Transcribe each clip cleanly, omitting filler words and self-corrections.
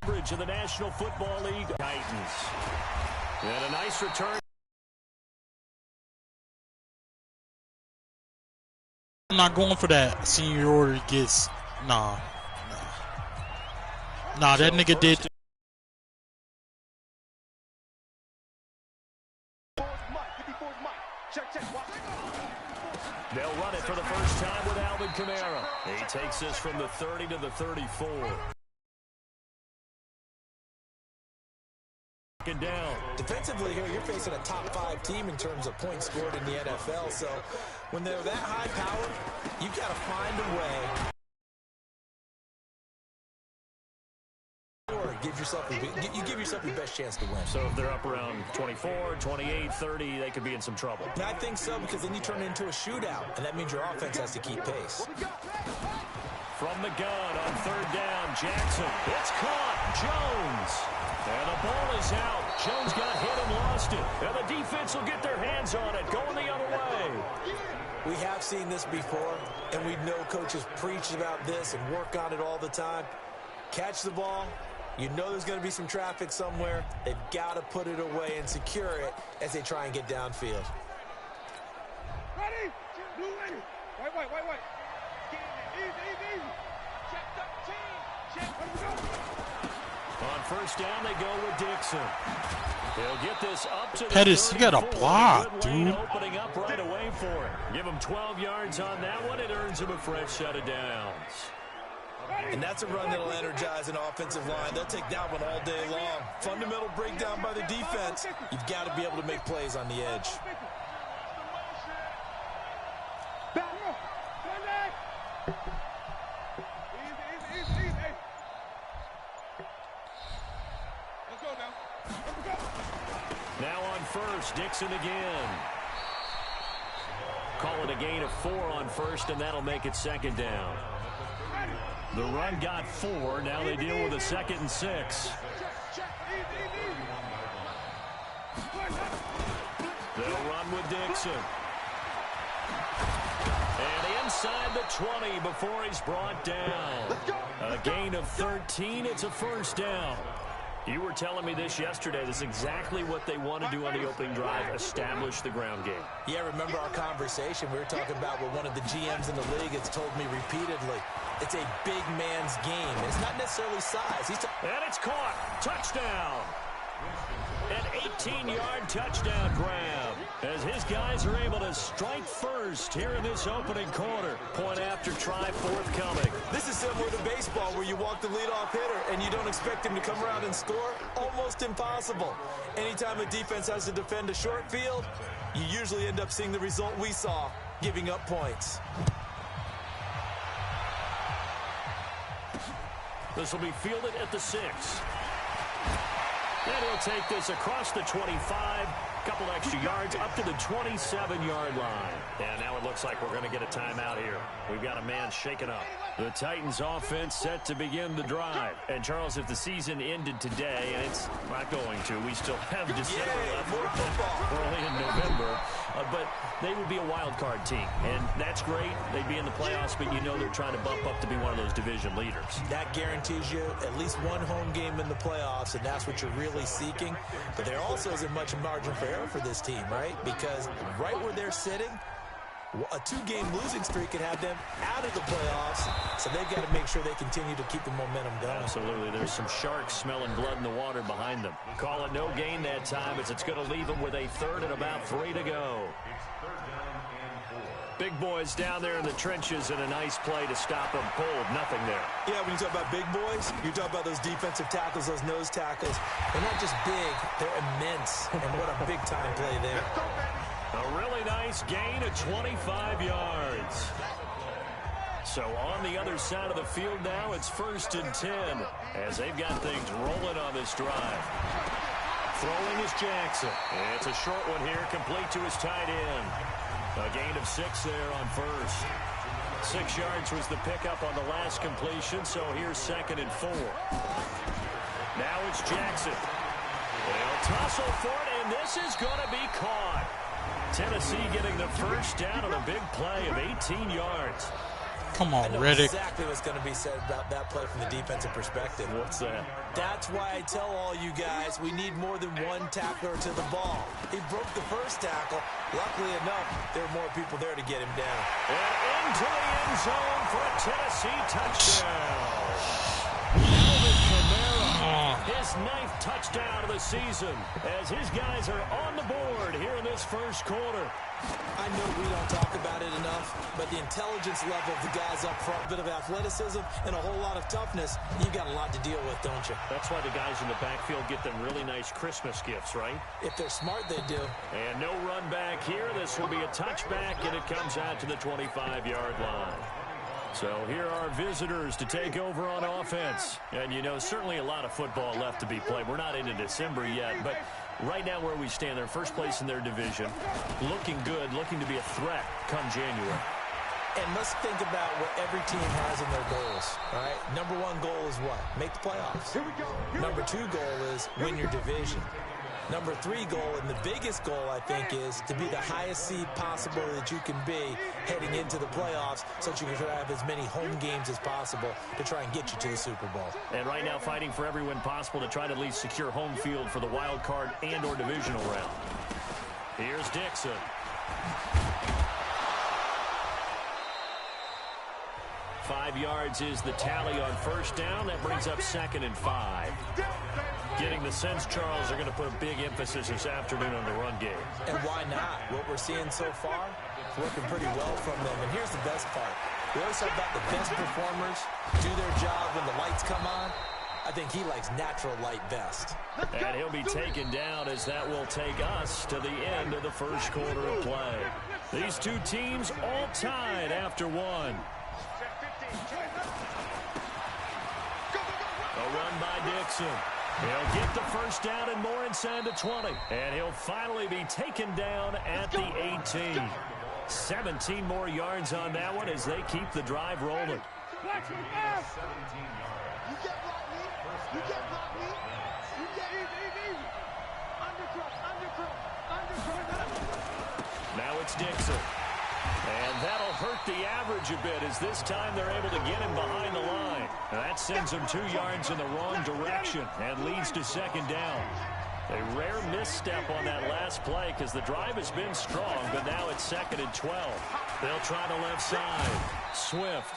of the National Football League. Titans. And a nice return. I'm not going for that seniority gets. Nah, that nigga did. They'll run it for the first time with Alvin Kamara. He takes this from the 30 to the 34. Down. Defensively here, you're facing a top 5 team in terms of points scored in the NFL. So when they're that high powered, you got to find a way. Or you give yourself your best chance to win. So if they're up around 24, 28, 30, they could be in some trouble. And I think so, because then you turn it into a shootout, and that means your offense has to keep pace. From the gun on third down, Jackson. It's caught. Jones. And the ball is out. Jones got hit and lost it. And the defense will get their hands on it, going the other way. We have seen this before, and we know coaches preach about this and work on it all the time. Catch the ball. You know there's going to be some traffic somewhere. They've got to put it away and secure it as they try and get downfield. Ready? Blue ready. White. Easy. Check 13. Check. On first down, they go with Dixon. They'll get this up to the Pettis, you got a block, dude. Opening up right away for it. Give him 12 yards on that one. It earns him a fresh set of downs. And that's a run that'll energize an offensive line. They'll take that one all day long. Fundamental breakdown by the defense. You've got to be able to make plays on the edge. Easy. Let's go now. Now on first, Dixon again. Call it a gain of 4 on first, and that'll make it second down. The run got 4. Now they deal with a 2nd and 6. They'll run with Dixon. And inside the 20 before he's brought down. A gain of 13. It's a first down. You were telling me this yesterday. This is exactly what they want to do on the opening drive, establish the ground game. Yeah, remember our conversation. We were talking about what one of the GMs in the league has told me repeatedly. It's a big man's game. It's not necessarily size. And it's caught. Touchdown. An 18-yard touchdown grab as his guys are able to strike first here in this opening quarter. Point after try forthcoming. This is similar to baseball where you walk the leadoff hitter and you don't expect him to come around and score. Almost impossible. Anytime a defense has to defend a short field, you usually end up seeing the result we saw, giving up points. This will be fielded at the 6. And he'll take this across the 25, couple extra yards up to the 27-yard line. And now it looks like we're going to get a timeout here. We've got a man shaken up. The Titans offense set to begin the drive. And Charles, if the season ended today, and it's not going to, we still have December left early in November, but they would be a wild card team. And that's great. They'd be in the playoffs, but you know they're trying to bump up to be one of those division leaders. That guarantees you at least one home game in the playoffs, and that's what you're really seeking. But there also isn't much margin for error for this team, right? Because right where they're sitting, a 2-game losing streak could have them out of the playoffs, so they've got to make sure they continue to keep the momentum going. Absolutely. There's some sharks smelling blood in the water behind them. Call it no gain that time as it's going to leave them with a 3rd and about 3 to go. Big boys down there in the trenches, and a nice play to stop them cold. Nothing there. Yeah, when you talk about big boys, you talk about those defensive tackles, those nose tackles. They're not just big, they're immense. And what a big-time play there. A really nice gain of 25 yards. So on the other side of the field now, it's 1st and 10 as they've got things rolling on this drive. Throwing is Jackson. It's a short one here, complete to his tight end. A gain of 6 there on first. 6 yards was the pickup on the last completion, so here's 2nd and 4. Now it's Jackson. They'll tussle for it, and this is going to be caught. Tennessee getting the first down on a big play of 18 yards. Come on, I know Riddick. exactly what's going to be said about that play from the defensive perspective. What's that? That's why I tell all you guys we need more than one tackler to the ball. He broke the first tackle. Luckily enough, there were more people there to get him down. And into the end zone for a Tennessee touchdown. His 9th touchdown of the season as his guys are on the board here in this first quarter. I know we don't talk about it enough, but the intelligence level of the guys up front, a bit of athleticism and a whole lot of toughness, you've got a lot to deal with, don't you? That's why the guys in the backfield get them really nice Christmas gifts, right? If they're smart, they do. And no run back here. This will be a touchback, and it comes out to the 25-yard line. So here are visitors to take over on offense. And, you know, certainly a lot of football left to be played. We're not into December yet, but right now where we stand, they're first place in their division. Looking good, looking to be a threat come January. And let's think about what every team has in their goals, all right? Number 1 goal is what? Make the playoffs. Here we go. Number 2 goal is win your division. Number 3 goal, and the biggest goal, I think, is to be the highest seed possible that you can be heading into the playoffs so that you can have as many home games as possible to try and get you to the Super Bowl. And right now fighting for every win possible to try to at least secure home field for the wild card and or divisional round. Here's Dixon. Five yards is the tally on first down. That brings up 2nd and 5. Getting the sense, Charles, are going to put a big emphasis this afternoon on the run game. And why not? What we're seeing so far is working pretty well from them. And here's the best part. We always talk about the best performers do their job when the lights come on. I think he likes natural light best. And he'll be taken down as that will take us to the end of the first quarter of play. These two teams all tied after one. A run by Dixon. He'll get the first down and more inside the 20. And he'll finally be taken down at the 18. 17 more yards on that one as they keep the drive rolling. Now it's Dixon. And that'll hurt the average a bit as this time they're able to get him behind the line. And that sends him 2 yards in the wrong direction and leads to second down. A rare misstep on that last play because the drive has been strong, but now it's 2nd and 12. They'll try the left side. Swift.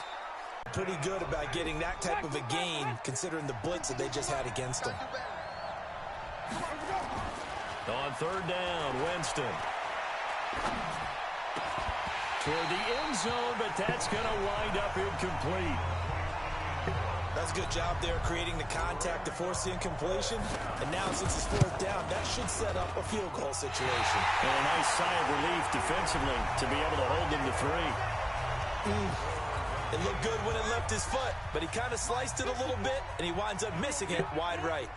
Pretty good about getting that type of a gain considering the blitz that they just had against them. On third down, Winston. Toward the end zone, but that's going to wind up incomplete. That's a good job there creating the contact to force the incompletion. And now since it's 4th down, that should set up a field goal situation. And a nice sigh of relief defensively to be able to hold them to 3. It looked good when it left his foot, but he kind of sliced it a little bit, and he winds up missing it wide right.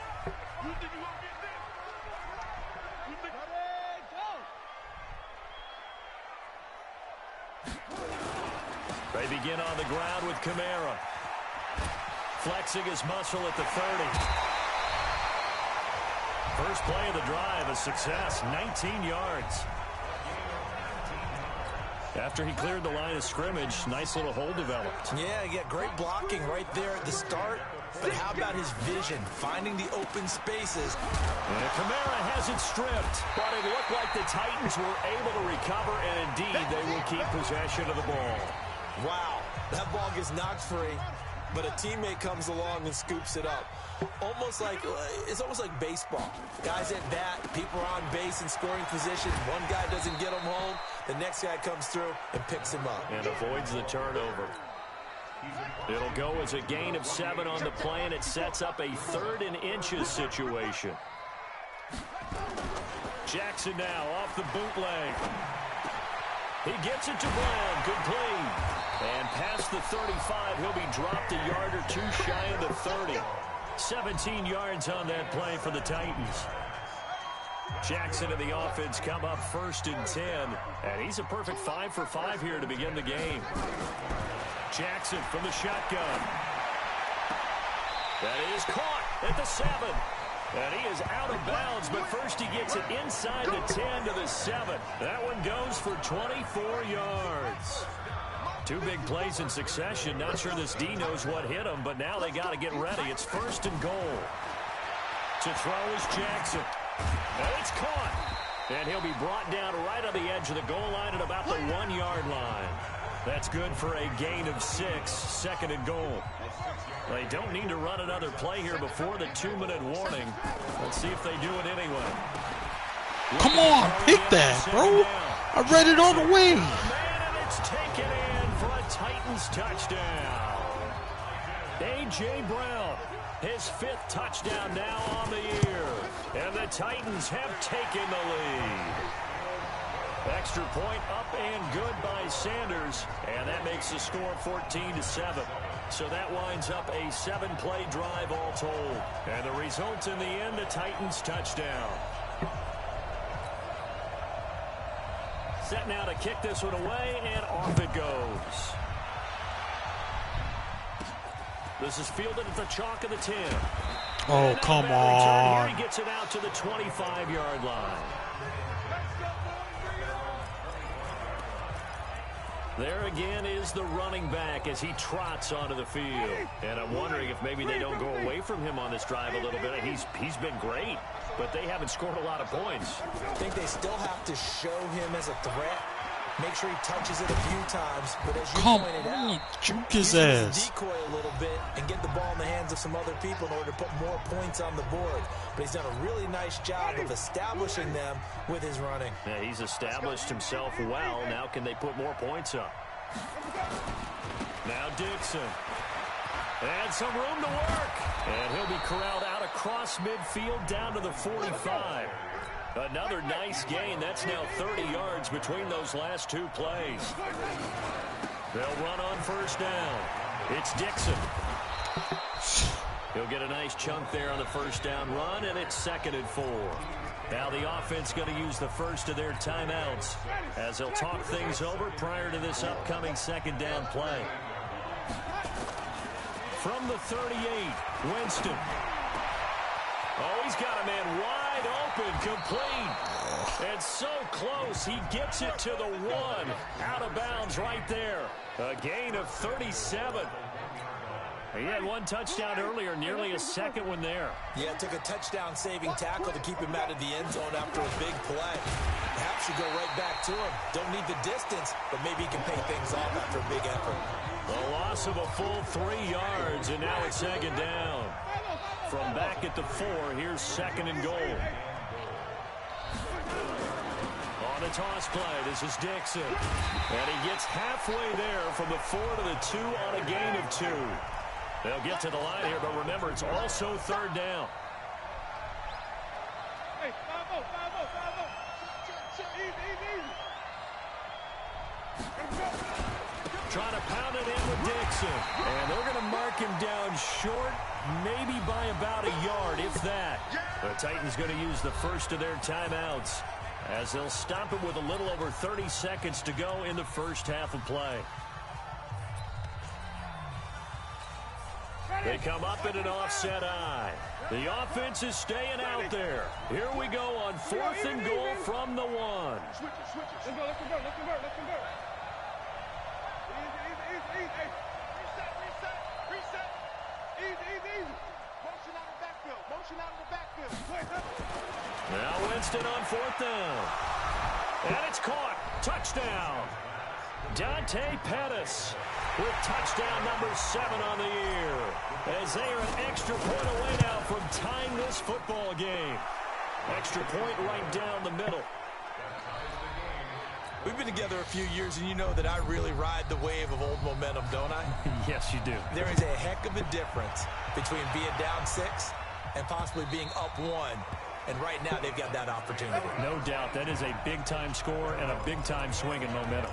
They begin on the ground with Kamara. Flexing his muscle at the 30. First play of the drive, a success, 19 yards. After he cleared the line of scrimmage, nice little hole developed. Yeah, great blocking right there at the start. But how about his vision, finding the open spaces? And Kamara has it stripped. But it looked like the Titans were able to recover, and indeed they will keep possession of the ball. Wow, that ball gets knocked free, but a teammate comes along and scoops it up. It's almost like baseball. Guys at bat, people are on base in scoring position. One guy doesn't get him home. The next guy comes through and picks him up. And avoids the turnover. It'll go as a gain of 7 on the play, and it sets up a 3rd and inches situation. Jackson now off the bootleg. He gets it to Brown. Good play. And past the 35, he'll be dropped a yard or 2 shy of the 30. 17 yards on that play for the Titans. Jackson and the offense come up 1st and 10. And he's a perfect 5 for 5 here to begin the game. Jackson from the shotgun. That is caught at the 7. And he is out of bounds, but first he gets it inside the 10 to the 7. That one goes for 24 yards. Two big plays in succession. Not sure this D knows what hit him, but now they got to get ready. It's 1st and goal. To throw is Jackson. And it's caught. And he'll be brought down right on the edge of the goal line at about the 1-yard line. That's good for a gain of 6, 2nd and goal. They don't need to run another play here before the 2-minute warning. Let's see if they do it anyway. Come on, pick that, bro. I read it all the way. And it's taken in for a Titans touchdown. A.J. Brown, his 5th touchdown now on the year. And the Titans have taken the lead. Extra point up and good by Sanders. And that makes the score 14-7. So that winds up a 7-play drive all told. And the result in the end, a Titans touchdown. Set now to kick this one away, and off it goes. This is fielded at the chalk of the 10. Oh, come on. Here he gets it out to the 25-yard line. There again is the running back as he trots onto the field. And I'm wondering if maybe they don't go away from him on this drive a little bit. He's been great, but they haven't scored a lot of points. I think they still have to show him as a threat. Make sure he touches it a few times, but as you pointed out, juke his ass. Decoy a little bit and get the ball in the hands of some other people in order to put more points on the board. But he's done a really nice job of establishing them with his running. Yeah, he's established himself well. Now can they put more points up? Now Dixon. And some room to work. And he'll be corralled out across midfield down to the 45. Another nice gain. That's now 30 yards between those last 2 plays. They'll run on 1st down. It's Dixon. He'll get a nice chunk there on the 1st down run, and it's 2nd and 4. Now the offense going to use the first of their timeouts as they'll talk things over prior to this upcoming 2nd down play. From the 38, Winston. Oh, he's got a man wide open, complete. And so close, he gets it to the 1. Out of bounds right there. A gain of 37. He had 1 touchdown earlier, nearly a 2nd one there. Yeah, it took a touchdown-saving tackle to keep him out of the end zone after a big play. Perhaps should go right back to him. Don't need the distance, but maybe he can pay things off after a big effort. A loss of a full 3 yards, and now it's 2nd down. From back at the 4, here's 2nd and goal. On a toss play, this is Dixon. And he gets halfway there from the 4 to the 2 on a gain of 2. They'll get to the line here, but remember, it's also 3rd down. Hey, 5-0, 5-0, 5-0. Easy. Trying to pound it in with Dixon. And they're going to mark him down short, maybe by about a yard, if that. The Titans going to use the first of their timeouts as they'll stop it with a little over 30 seconds to go in the first half of play. They come up in an offset eye. The offense is staying out there. Here we go on 4th and goal from the 1. Switch it. Let's convert. Easy. Hey, reset. Easy. Motion out of the backfield. Now Winston on 4th down. And it's caught. Touchdown. Dante Pettis with touchdown number 7 on the year. As they are an extra point away now from tying this football game. Extra point right down the middle. We've been together a few years, and you know that I really ride the wave of old momentum, don't I? Yes, you do. There is a heck of a difference between being down 6 and possibly being up 1. And right now, they've got that opportunity. No doubt. That is a big-time score and a big-time swing in momentum.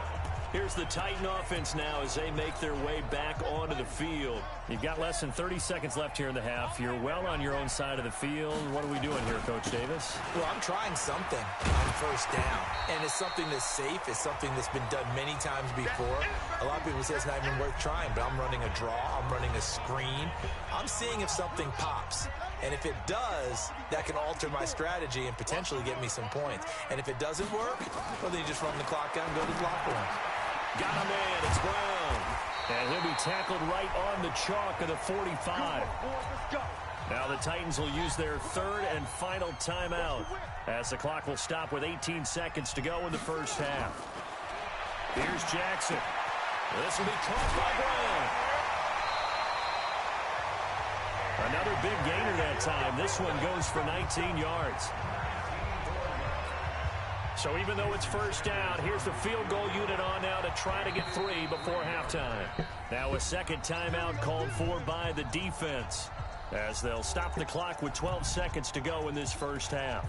Here's the Titan offense now as they make their way back onto the field. You've got less than 30 seconds left here in the half. You're well on your own side of the field. What are we doing here, Coach Davis? Well, I'm trying something on 1st down. And it's something that's safe. It's something that's been done many times before. A lot of people say it's not even worth trying, but I'm running a draw. I'm running a screen. I'm seeing if something pops. And if it does, that can alter my strategy and potentially get me some points. And if it doesn't work, well, then you just run the clock out and go to the locker room. Got a man. It's Brown. And he'll be tackled right on the chalk of the 45. Now the Titans will use their third and final timeout as the clock will stop with 18 seconds to go in the first half. Here's Jackson. This will be caught by Brown. Another big gainer that time. This one goes for 19 yards. So even though it's first down, here's the field goal unit on now to try to get 3 before halftime. Now a second timeout called for by the defense as they'll stop the clock with 12 seconds to go in this first half.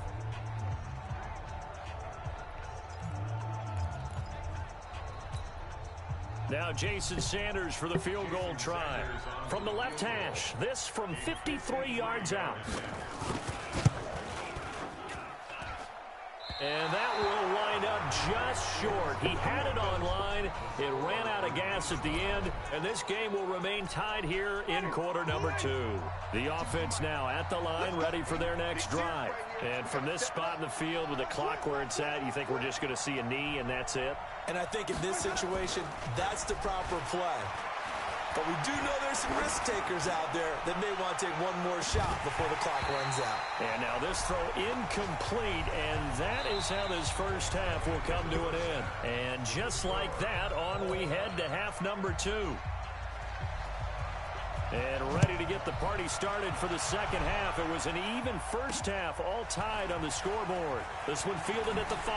Now Jason Sanders for the field goal try. From the left hash, this from 53 yards out. And that will wind up just short. He had it on line. It ran out of gas at the end. And this game will remain tied here in quarter number 2. The offense now at the line, ready for their next drive. And from this spot in the field with the clock where it's at, you think we're just going to see a knee and that's it? And I think in this situation, that's the proper play. But we do know there's some risk takers out there that may want to take one more shot before the clock runs out. And now this throw incomplete, and that is how this first half will come to an end. And just like that, on we head to half number 2. And ready to get the party started for the second half. It was an even first half, all tied on the scoreboard. This one fielded at the 5.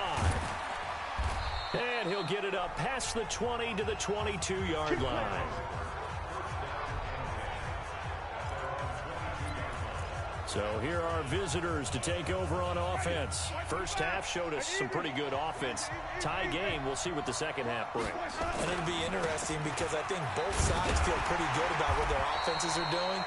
And he'll get it up past the 20 to the 22-yard line. So here are visitors to take over on offense. First half showed us some pretty good offense. Tie game, we'll see what the second half brings. And it'll be interesting because I think both sides feel pretty good about what their offenses are doing.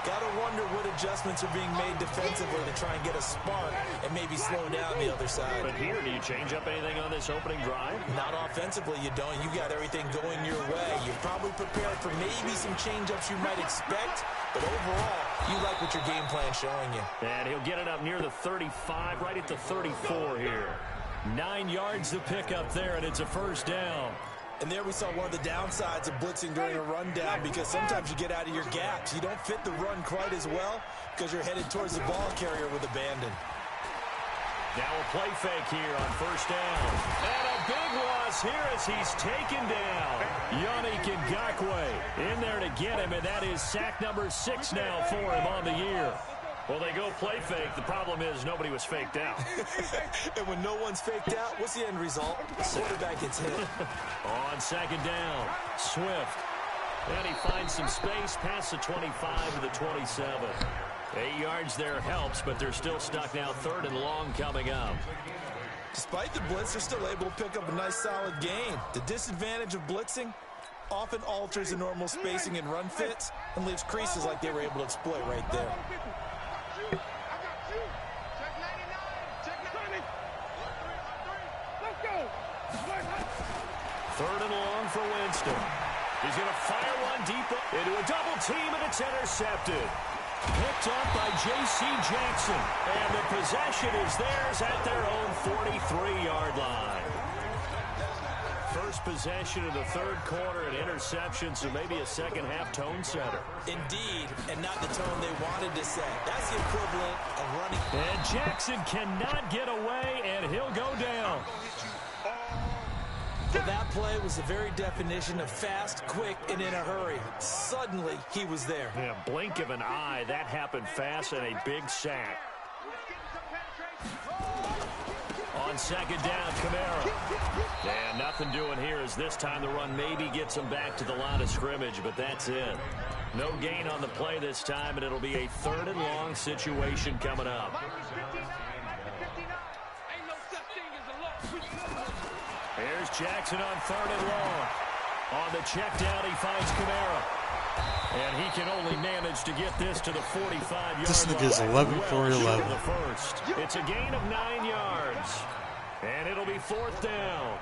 Got to wonder what adjustments are being made defensively to try and get a spark and maybe slow down the other side. But here, do you change up anything on this opening drive? Not offensively, you don't. You got everything going your way. You're probably prepared for maybe some change-ups you might expect, but overall, you like what your game plan's showing you. And he'll get it up near the 35, right at the 34 here. 9 yards to pick up there, and it's a first down. And there we saw one of the downsides of blitzing during a rundown because sometimes you get out of your gaps. You don't fit the run quite as well because you're headed towards the ball carrier with abandon. Now a play fake here on first down. And a big loss here as he's taken down. Yannick Ngakoue in there to get him, and that is sack number 6 now for him on the year. Well, they go play fake. The problem is nobody was faked out. And when no one's faked out, what's the end result? Quarterback gets hit. On second down, Swift. And he finds some space past the 25 to the 27. 8 yards there helps, but they're still stuck now. Third and long coming up. Despite the blitz, they're still able to pick up a nice solid gain. The disadvantage of blitzing often alters the normal spacing and run fits and leaves creases like they were able to exploit right there. Third and long for Winston. He's going to fire one deep into a double team, and it's intercepted. Picked up by J.C. Jackson. And the possession is theirs at their own 43-yard line. First possession of the third quarter, an interception, so maybe a second-half tone setter. Indeed, and not the tone they wanted to set. That's the equivalent of running. And Jackson cannot get away, and he'll go down. But that play was the very definition of fast, quick, and in a hurry. Suddenly, he was there. Yeah, blink of an eye. That happened fast and a big sack. On second down, Kamara. And nothing doing here as this time the run maybe gets him back to the line of scrimmage, but that's it. No gain on the play this time, and it'll be a third and long situation coming up. Here's Jackson on third and long. On the check down, he finds Kamara. And he can only manage to get this to the 45-yard line. This nigga's 11 for 11. The first. It's a gain of 9 yards. And it'll be fourth down.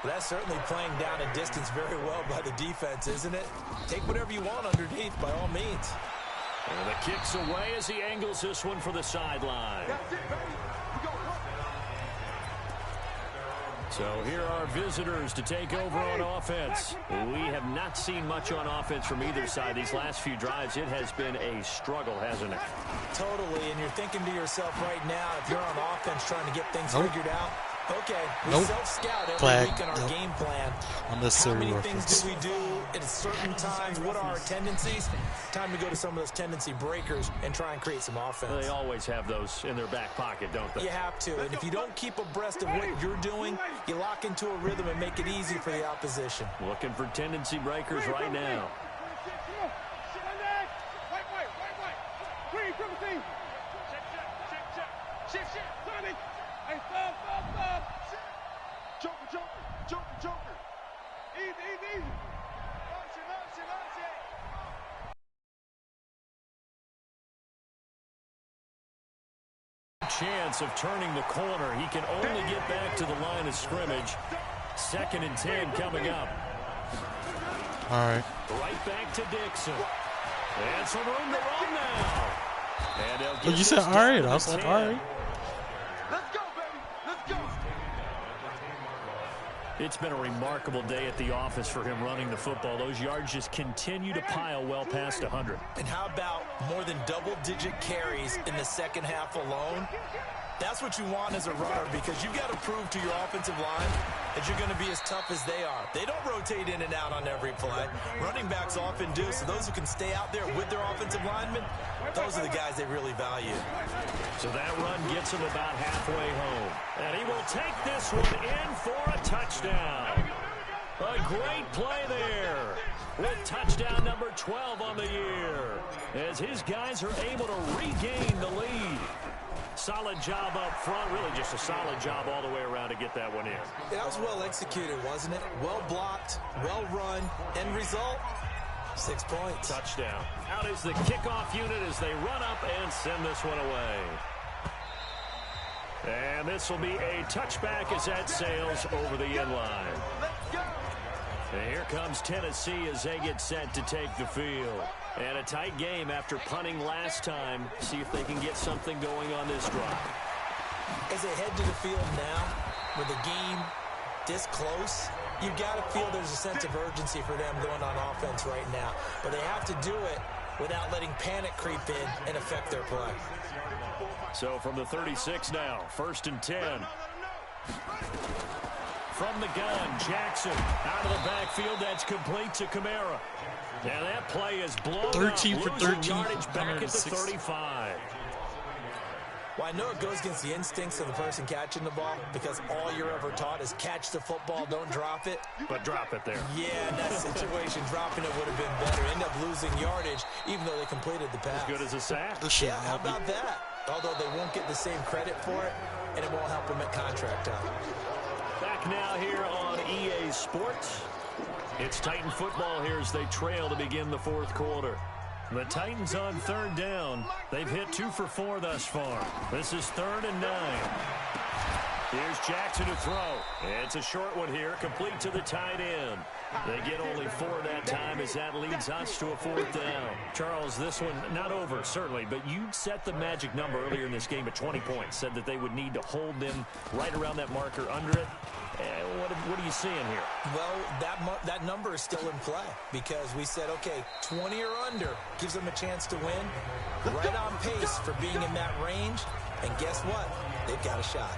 Well, that's certainly playing down a distance very well by the defense, isn't it? Take whatever you want underneath, by all means. And the kick's away as he angles this one for the sideline. So here are visitors to take over on offense. We have not seen much on offense from either side. These last few drives, it has been a struggle, hasn't it? Totally, and you're thinking to yourself right now, if you're on offense trying to get things figured out, okay, we self-scout every week in our game plan. How many things do we do at certain times? What are our tendencies? Time to go to some of those tendency breakers and try and create some offense. They always have those in their back pocket, don't they? You have to, and if you don't keep abreast of what you're doing, you lock into a rhythm and make it easy for the opposition. Looking for tendency breakers right now. Joker. Easy. Chance of turning the corner. He can only get back to the line of scrimmage. 2nd and 10 coming up. All right. Right back to Dixon. And some room to run now. And they'll get You said all right. I was like, all right. Let's go, baby. Let's go. It's been a remarkable day at the office for him running the football. Those yards just continue to pile well past 100. And how about more than double-digit carries in the second half alone? That's what you want as a runner, because you've got to prove to your offensive line that you're going to be as tough as they are. They don't rotate in and out on every play. Running backs often do, so those who can stay out there with their offensive linemen, those are the guys they really value. So that run gets him about halfway home. And he will take this one in for a touchdown. A great play there with touchdown number 12 on the year, as his guys are able to regain the lead. Solid job up front, really just a solid job all the way around to get that one in. That was well executed, wasn't it? Well blocked, well run, end result, 6 points. Touchdown. Out is the kickoff unit as they run up and send this one away. And this will be a touchback as that sails over the end line. And here comes Tennessee as they get set to take the field. And a tight game after punting last time. See if they can get something going on this drive. As they head to the field now, with the game this close, you've got to feel there's a sense of urgency for them going on offense right now. But they have to do it without letting panic creep in and affect their play. So from the 36 now, 1st and 10. From the gun, Jackson out of the backfield. That's complete to Kamara. And that play is blown 13 up, for 13, yardage back at the 35. Well, I know it goes against the instincts of the person catching the ball, because all you're ever taught is catch the football, don't drop it. But drop it there. Yeah, in that situation, dropping it would have been better. End up losing yardage, even though they completed the pass. As good as a sack. Yeah, how about that? Although they won't get the same credit for it, and it won't help them at contract time. Back now here on EA Sports. It's Titan football here as they trail to begin the 4th quarter. The Titans on 3rd down. They've hit 2 for 4 thus far. This is 3rd and 9. Here's Jackson to throw. It's a short one here, complete to the tight end. They get only 4 that time as that leads us to a 4th down. Charles, this one not over, certainly, but you set the magic number earlier in this game at 20 points. Said that they would need to hold them right around that marker under it. What are you seeing here? Well, that number is still in play, because we said, okay, 20 or under gives them a chance to win. Right on pace for being in that range. And guess what? They've got a shot.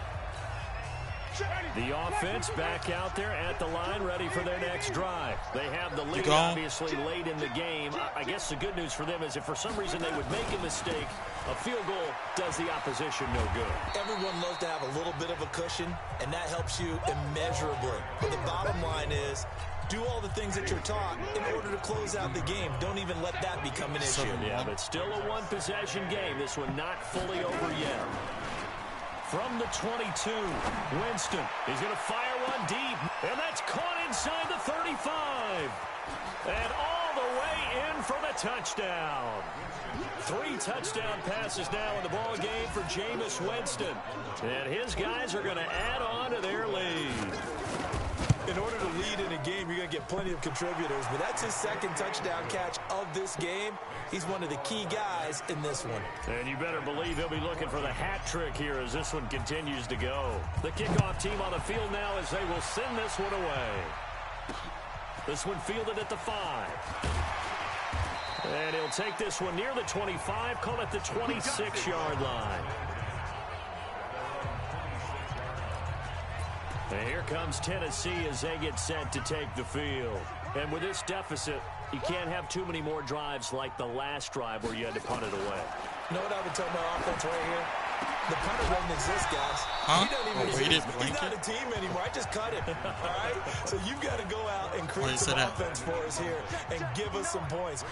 The offense back out there at the line, ready for their next drive. They have the lead, obviously, late in the game. I guess the good news for them is if for some reason they would make a mistake, a field goal does the opposition no good. Everyone loves to have a little bit of a cushion, and that helps you immeasurably. But the bottom line is, do all the things that you're taught in order to close out the game. Don't even let that become an issue. Yeah, but still a one-possession game. This one not fully over yet. From the 22, Winston is going to fire one deep, and that's caught inside the 35. And all the way in for the touchdown. 3 touchdown passes now in the ball game for Jameis Winston. And his guys are going to add on to their lead. In order to lead in a game, you're going to get plenty of contributors, but that's his second touchdown catch of this game. He's one of the key guys in this one. And you better believe he'll be looking for the hat trick here as this one continues to go. The kickoff team on the field now as they will send this one away. This one fielded at the 5. And he'll take this one near the 25, call it the 26-yard line. And here comes Tennessee as they get set to take the field. And with this deficit, you can't have too many more drives like the last drive where you had to punt it away. You know what I would tell my offense right here? The punter doesn't exist, guys. Huh? He doesn't even exist. He's blanket? not a team anymore. I just cut him. All right? So you've got to go out and create some offense for us here and give us some points.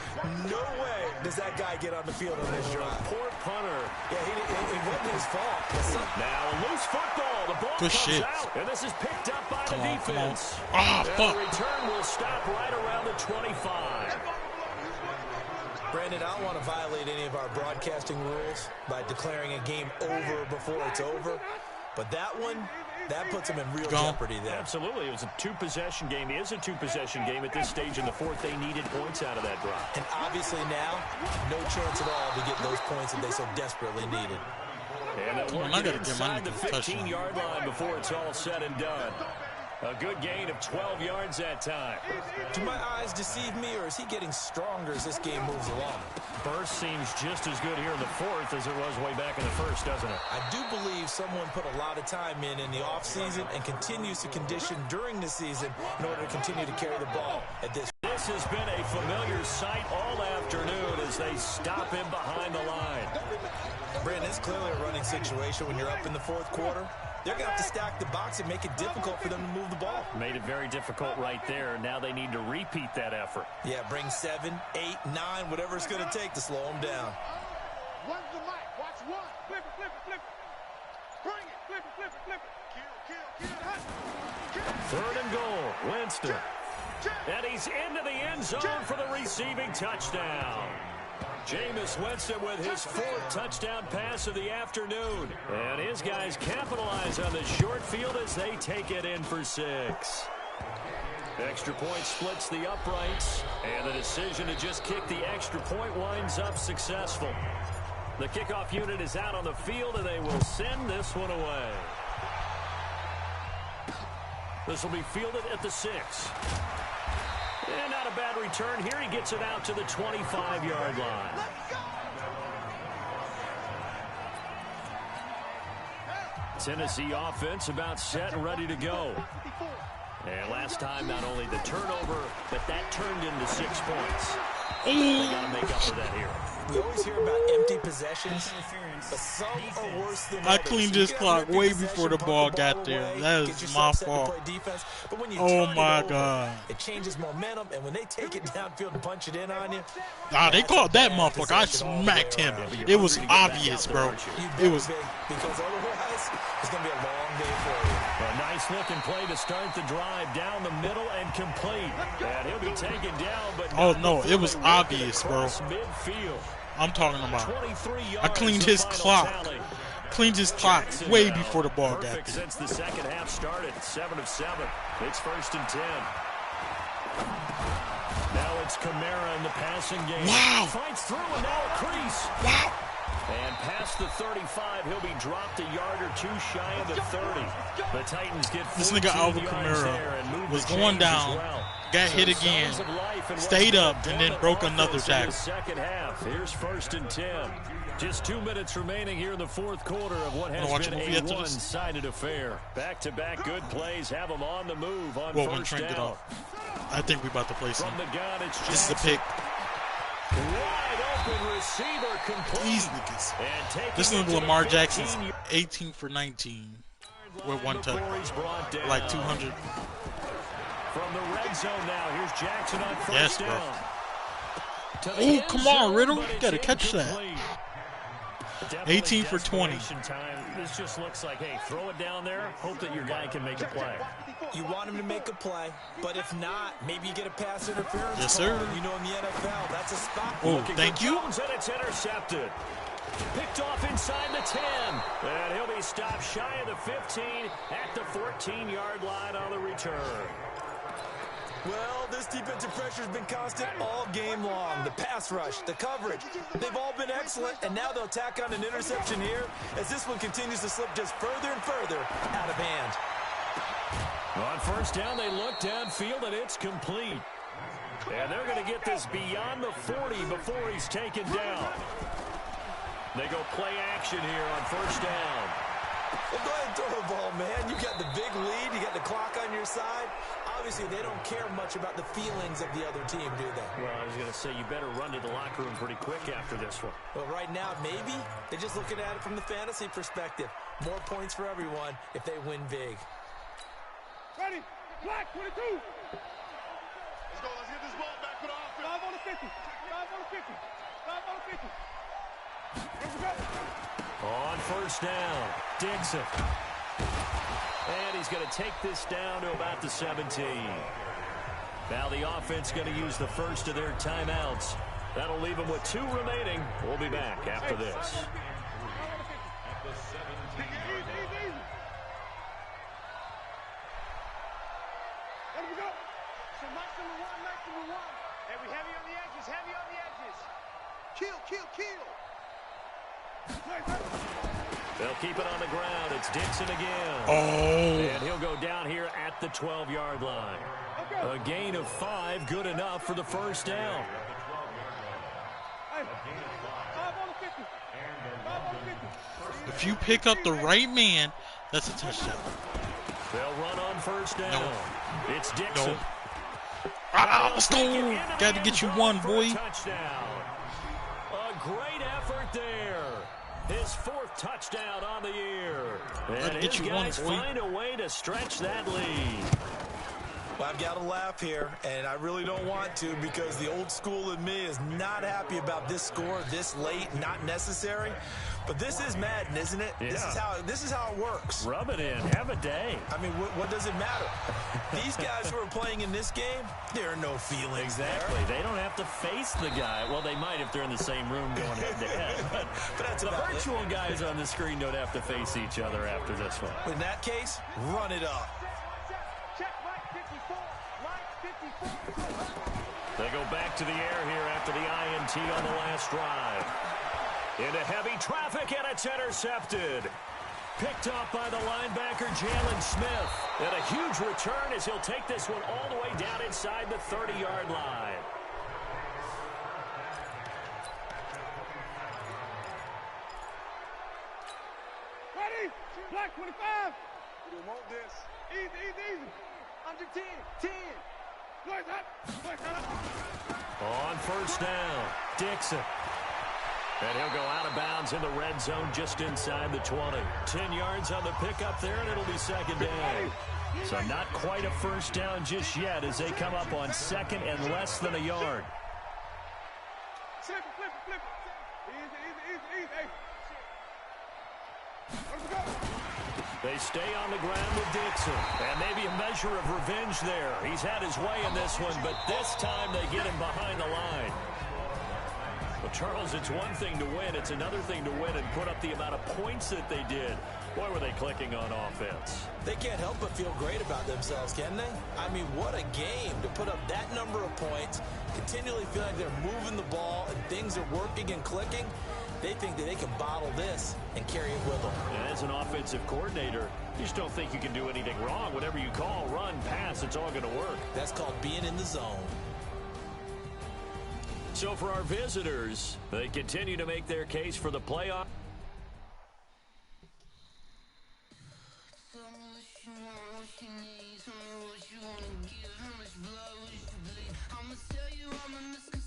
No way does that guy get on the field on this drive. Poor punter. Yeah, it wasn't his fault. Now a loose football. The ball comes out. And this is picked up by the defense. Ah, fuck. The return will stop right around the 25. Brandon, I don't want to violate any of our broadcasting rules by declaring a game over before it's over. But that one, that puts them in real jeopardy there. Absolutely. It was a two-possession game. It is a two-possession game at this stage in the fourth. They needed points out of that drive. And obviously now, no chance at all to get those points that they so desperately needed. And they'll work it inside the 15-yard line before it's all said and done. A good gain of 12 yards that time. Do my eyes deceive me, or is he getting stronger as this game moves along? Burst seems just as good here in the fourth as it was way back in the first, doesn't it? I do believe someone put a lot of time in the offseason and continues to condition during the season in order to continue to carry the ball at this. This has been a familiar sight all afternoon as they stop him behind the line. Brandon, it's clearly a running situation when you're up in the fourth quarter. They're going to have to stack the box and make it difficult for them to move the ball. Made it very difficult right there. Now they need to repeat that effort. Yeah, bring 7, 8, 9, whatever it's going to take to slow them down. One's the mic. Watch one. Flip it, flip it, flip it. Bring it. Flip it, flip it, flip it. Kill. Third and goal. Winston. And he's into the end zone for the receiving touchdown. Jameis Winston with his fourth touchdown pass of the afternoon. And his guys capitalize on the short field as they take it in for 6. Extra point splits the uprights. And the decision to just kick the extra point winds up successful. The kickoff unit is out on the field, and they will send this one away. This will be fielded at the 6. And not a bad return here. He gets it out to the 25-yard line. Tennessee offense about set and ready to go. And last time, not only the turnover, but that turned into 6 points. They got to make up for that here. We always hear about empty possessions, but some are worse than I others. cleaned this clock way before the ball got there. That is my fault. Oh my God. It changes momentum, and when they take it downfield and punch it in on you. Nah, they called that motherfucker. I smacked him. It was obvious, bro. It was. Because otherwise, it's going to be a long day for you. A nice looking play to start the drive down the middle and complete. And he'll be taken down, but Oh no, it was obvious, bro. Midfield. I'm talking about. I cleaned his clock. Cleaned his clock way before the ball got there. Since the second half started, 7 of 7. It's 1st and 10. Now it's Kamara in the passing game. Wow. Fights through and now a crease. Wow. And past the 35, he'll be dropped a yard or 2 shy of the 30. The Titans get this nigga Alvin Kamara was going down, got hit again, stayed up, and then broke another tackle. Second half. Here's 1st and 10. Just 2 minutes remaining here in the fourth quarter of what has been a one-sided affair. Back-to-back good plays have them on the move on first down. I think we about to play some. From the gun, it's this is a pick. Wide open receiver complete. These niggas. This nigga Lamar Jackson's 18 for 19 with 1 touchdown. Like 200. From the red zone now, here's Jackson on first down. Oh, come on, Riddle. You got to catch that. 18 for 20. This just looks like, hey, throw it down there, hope that your guy can make a play. You want him to make a play, but if not, maybe you get a pass interference. Yes, sir. You know, in the NFL, that's a spot. Oh, thank you. And it's intercepted. Picked off inside the 10. And he'll be They stop shy of the 15 at the 14-yard line on the return. Well, this defensive pressure has been constant all game long. The pass rush, the coverage, they've all been excellent, and now they'll tack on an interception here as this one continues to slip just further and further out of hand. On first down, they look downfield, and it's complete. And they're going to get this beyond the 40 before he's taken down. They go play action here on first down. Well, go ahead and throw the ball, man. You got the big lead. You got the clock on your side. Obviously, they don't care much about the feelings of the other team, do they? Well, I was going to say, you better run to the locker room pretty quick after this one. Well, right now, maybe. They're just looking at it from the fantasy perspective. More points for everyone if they win big. Ready? Black 22. Let's go. Let's get this ball back for the offense. 5 on the 50. 5 on the 50. 5 on the 50. Here we go. On first down, Dixon. And he's going to take this down to about the 17. Now the offense going to use the first of their timeouts. That'll leave them with 2 remaining. We'll be back after this. There we go. So maximum one. Heavy on the edges, heavy on the edges. Kill. They'll keep it on the ground. It's Dixon again. Oh. And he'll go down here at the 12-yard line. A gain of 5, good enough for the first down. Hey, 5 on the 50. 5 on the 50. If you pick up the right man, that's a touchdown. They'll run on first down. No. It's Dixon. No. Let's go. Got to get you one, boy. Touchdown. A great effort there. His 4th touchdown on the year. And his guys find a way to stretch that lead. Well, I've got to laugh here, and I really don't want to because the old school in me is not happy about this score this late, not necessary. But this is Madden, isn't it? Yeah. This is how it works. Rub it in. Have a day. I mean, what does it matter? These guys who are playing in this game, there are no feelings Exactly. there. They don't have to face the guy. Well, they might if they're in the same room going head-to-head. But that's the about virtual guys on the screen don't have to face each other after this one. In that case, run it up. Check Mike 54. Mike 54. They go back to the air here after the INT on the last drive. Into heavy traffic, and it's intercepted. Picked up by the linebacker, Jalen Smith. And a huge return as he'll take this one all the way down inside the 30-yard line. Ready? Black 25. We don't want this. Easy. Under 10. 10. On first down, Dixon. And he'll go out of bounds in the red zone just inside the 20. 10 yards on the pickup there, and it'll be second down. So not quite a first down just yet as they come up on second and less than a yard. Flip it. Easy. They stay on the ground with Dixon. And maybe a measure of revenge there. He's had his way in this one, but this time they get him behind the line. Well, Charles, it's one thing to win. It's another thing to win and put up the amount of points that they did. Boy, were they clicking on offense. They can't help but feel great about themselves, can they? I mean, what a game to put up that number of points, continually feel like they're moving the ball and things are working and clicking. They think that they can bottle this and carry it with them. And as an offensive coordinator, you just don't think you can do anything wrong. Whatever you call, run, pass, it's all going to work. That's called being in the zone. So for our visitors, they continue to make their case for the playoff. How much you want, what you wanna give, how much blood would you bleed? I'ma tell you I'm a